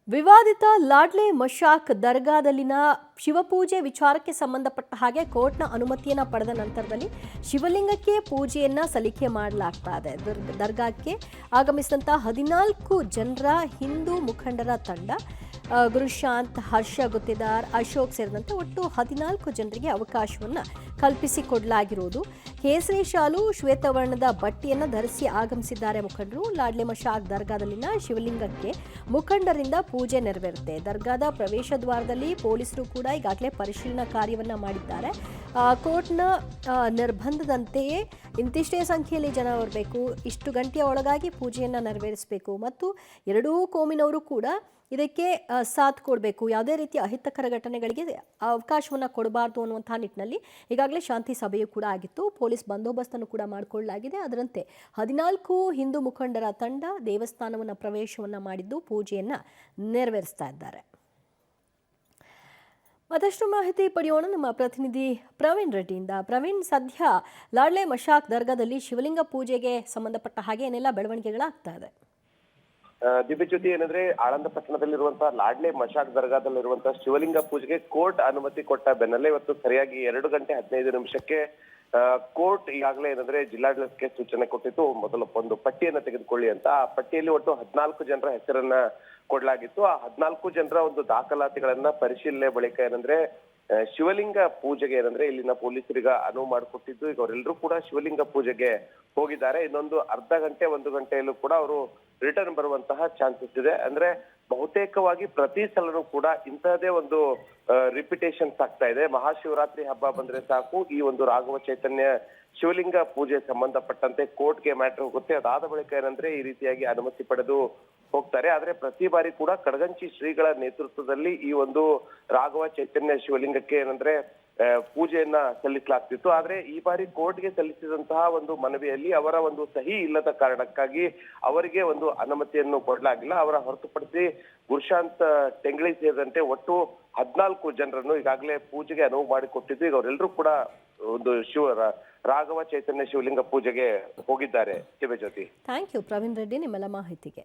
ವಿವಾದಿತ ಲಾಡ್ಲೆ ಮಶಾಕ್ ದರ್ಗಾದಲ್ಲಿನ ಶಿವಪೂಜೆ ವಿಚಾರಕ್ಕೆ ಸಂಬಂಧಪಟ್ಟ ಹಾಗೆ ಕೋರ್ಟ್ನ ಅನುಮತಿಯನ್ನ ಪಡೆದ ನಂತರದಲ್ಲಿ ಶಿವಲಿಂಗಕ್ಕೆ ಪೂಜೆಯನ್ನ ಸಲ್ಲಿಕೆ ಮಾಡಲಾಗ್ತಾ ಇದೆ. ದರ್ಗಾಕ್ಕೆ ಆಗಮಿಸಿದಂತಹ 14 ಜನರ ಹಿಂದೂ ಮುಖಂಡರ ತಂಡ ಗುರುಶಾಂತ್, ಹರ್ಷ ಗುತ್ತೇದಾರ್, ಅಶೋಕ್ ಸೇರಿದಂತೆ ಒಟ್ಟು 14 ಜನರಿಗೆ ಅವಕಾಶವನ್ನು ಕಲ್ಪಿಸಿಕೊಡಲಾಗಿರುವುದು. ಕೇಸರಿ ಶಾಲು, ಶ್ವೇತವರ್ಣದ ಬಟ್ಟೆಯನ್ನು ಧರಿಸಿ ಆಗಮಿಸಿದ್ದಾರೆ ಮುಖಂಡರು. ಲಾಡ್ಲೆ ಮಶಾಕ್ ದರ್ಗಾದಲ್ಲಿನ ಶಿವಲಿಂಗಕ್ಕೆ ಮುಖಂಡರಿಂದ ಪೂಜೆ ನೆರವೇರುತ್ತೆ. ದರ್ಗಾದ ಪ್ರವೇಶ ದ್ವಾರದಲ್ಲಿ ಪೊಲೀಸರು ಕೂಡ ಈಗಾಗಲೇ ಪರಿಶೀಲನಾ ಕಾರ್ಯವನ್ನ ಮಾಡಿದ್ದಾರೆ. ಕೋರ್ಟ್ನ ನಿರ್ಬಂಧದಂತೆಯೇ ಇಂತಿಷ್ಟೇ ಸಂಖ್ಯೆಯಲ್ಲಿ ಜನ ಬರಬೇಕು, ಇಷ್ಟು ಗಂಟೆಯ ಒಳಗಾಗಿ ಪೂಜೆಯನ್ನು ನೆರವೇರಿಸಬೇಕು ಮತ್ತು ಎರಡೂ ಕೋಮಿನವರು ಕೂಡ ಇದಕ್ಕೆ ಸಾಥ್ ಕೊಡಬೇಕು, ಯಾವುದೇ ರೀತಿಯ ಅಹಿತಕರ ಘಟನೆಗಳಿಗೆ ಅವಕಾಶವನ್ನು ಕೊಡಬಾರ್ದು ಅನ್ನುವಂಥ ನಿಟ್ಟಿನಲ್ಲಿ ಈಗಾಗಲೇ ಶಾಂತಿ ಸಭೆಯೂ ಕೂಡ ಆಗಿತ್ತು. ಪೊಲೀಸ್ ಬಂದೋಬಸ್ತನ್ನು ಕೂಡ ಮಾಡಿಕೊಳ್ಳಲಾಗಿದೆ. ಅದರಂತೆ 14 ಹಿಂದೂ ಮುಖಂಡರ ತಂಡ ದೇವಸ್ಥಾನವನ್ನು ಪ್ರವೇಶವನ್ನು ಮಾಡಿದ್ದು ಪೂಜೆಯನ್ನು ನೆರವೇರಿಸ್ತಾ ಇದ್ದಾರೆ. ಮತ್ತಷ್ಟು ಮಾಹಿತಿ ಪಡೆಯೋಣ ನಮ್ಮ ಪ್ರತಿನಿಧಿ ಪ್ರವೀಣ್ ರೆಡ್ಡಿಯಿಂದ. ಪ್ರವೀಣ್, ಸದ್ಯ ಲಾಡ್ಲೆ ಮಶಾಕ್ ದರ್ಗಾದಲ್ಲಿ ಶಿವಲಿಂಗ ಪೂಜೆಗೆ ಸಂಬಂಧಪಟ್ಟ ಹಾಗೆ ಏನೆಲ್ಲ ಬೆಳವಣಿಗೆಗಳಾಗ್ತಾ ಇದೆ? ದಿವ್ಯಜ್ಯೋತಿ, ಏನಂದ್ರೆ ಆಳಂದ ಪಟ್ಟಣದಲ್ಲಿರುವಂತಹ ಲಾಡ್ಲೆ ಮಶಾಕ್ ದರ್ಗಾದಲ್ಲಿರುವಂತಹ ಶಿವಲಿಂಗ ಪೂಜೆಗೆ ಕೋರ್ಟ್ ಅನುಮತಿ ಕೊಟ್ಟ ಬೆನ್ನಲ್ಲೇ ಇವತ್ತು ಸರಿಯಾಗಿ 2 ಗಂಟೆ 15 ನಿಮಿಷಕ್ಕೆ ಕೋರ್ಟ್ ಈಗಾಗಲೇ ಏನಂದ್ರೆ ಜಿಲ್ಲಾಡಳಿತಕ್ಕೆ ಸೂಚನೆ ಕೊಟ್ಟಿತ್ತು. ಮೊದಲು ಒಂದು ಪಟ್ಟಿಯನ್ನ ತೆಗೆದುಕೊಳ್ಳಿ ಅಂತ. ಆ ಪಟ್ಟಿಯಲ್ಲಿ ಒಟ್ಟು 14 ಜನರ ಹೆಸರನ್ನ ಕೊಡಲಾಗಿತ್ತು. ಆ 14 ಜನರ ಒಂದು ದಾಖಲಾತಿಗಳನ್ನ ಪರಿಶೀಲನೆ ಬಳಿಕ ಏನಂದ್ರೆ ಶಿವಲಿಂಗ ಪೂಜೆಗೆ ಏನಂದ್ರೆ ಇಲ್ಲಿನ ಪೊಲೀಸರಿಗೆ ಅನುವು ಮಾಡಿಕೊಟ್ಟಿದ್ದು. ಈಗ ಅವರೆಲ್ಲರೂ ಕೂಡ ಶಿವಲಿಂಗ ಪೂಜೆಗೆ ಹೋಗಿದ್ದಾರೆ. ಇನ್ನೊಂದು ಅರ್ಧ ಗಂಟೆ 1 ಗಂಟೆಯಲ್ಲೂ ಕೂಡ ಅವರು ರಿಟರ್ನ್ ಬರುವಂತಹ ಚಾನ್ಸಸ್ ಇದೆ. ಅಂದ್ರೆ ಬಹುತೇಕವಾಗಿ ಪ್ರತಿ ಸಲನೂ ಕೂಡ ಇಂತಹದೇ ಒಂದು ರಿಪಿಟೇಷನ್ಸ್ ಆಗ್ತಾ ಇದೆ. ಮಹಾಶಿವರಾತ್ರಿ ಹಬ್ಬ ಬಂದ್ರೆ ಸಾಕು, ಈ ಒಂದು ರಾಘವ ಚೈತನ್ಯ ಶಿವಲಿಂಗ ಪೂಜೆ ಸಂಬಂಧಪಟ್ಟಂತೆ ಕೋರ್ಟ್ಗೆ ಮ್ಯಾಟರ್ ಹೋಗುತ್ತೆ. ಅದಾದ ಬಳಿಕ ಏನಂದ್ರೆ ಈ ರೀತಿಯಾಗಿ ಅನುಮತಿ ಪಡೆದು ಹೋಗ್ತಾರೆ. ಆದ್ರೆ ಪ್ರತಿ ಬಾರಿ ಕೂಡ ಕಡಗಂಚಿ ಶ್ರೀಗಳ ನೇತೃತ್ವದಲ್ಲಿ ಈ ಒಂದು ರಾಘವ ಚೈತನ್ಯ ಶಿವಲಿಂಗಕ್ಕೆ ಏನಂದ್ರೆ ಪೂಜೆಯನ್ನ ಸಲ್ಲಿಸಲಾಗ್ತಿತ್ತು. ಆದ್ರೆ ಈ ಬಾರಿ ಕೋರ್ಟ್ಗೆ ಸಲ್ಲಿಸಿದಂತಹ ಒಂದು ಮನವಿಯಲ್ಲಿ ಅವರ ಒಂದು ಸಹಿ ಇಲ್ಲದ ಕಾರಣಕ್ಕಾಗಿ ಅವರಿಗೆ ಒಂದು ಅನುಮತಿಯನ್ನು ಕೊಡಲಾಗಿಲ್ಲ. ಅವರ ಹೊರತುಪಡಿಸಿ ಗುರುಶಾಂತ್ ಟೆಂಗ್ಳಿ ಸೇರಿದಂತೆ ಒಟ್ಟು 14 ಜನರನ್ನು ಈಗಾಗಲೇ ಪೂಜೆಗೆ ಅನುವು ಮಾಡಿಕೊಟ್ಟಿದ್ದು. ಈಗ ಅವರೆಲ್ಲರೂ ಕೂಡ ಒಂದು ರಾಘವ ಚೈತನ್ಯ ಶಿವಲಿಂಗ ಪೂಜೆಗೆ ಹೋಗಿದ್ದಾರೆ. ಶಿವಜ್ಯೋತಿ, ಥ್ಯಾಂಕ್ ಯು ಪ್ರವೀಣ್ ರೆಡ್ಡಿ ನಿಮ್ಮೆಲ್ಲ ಮಾಹಿತಿಗೆ.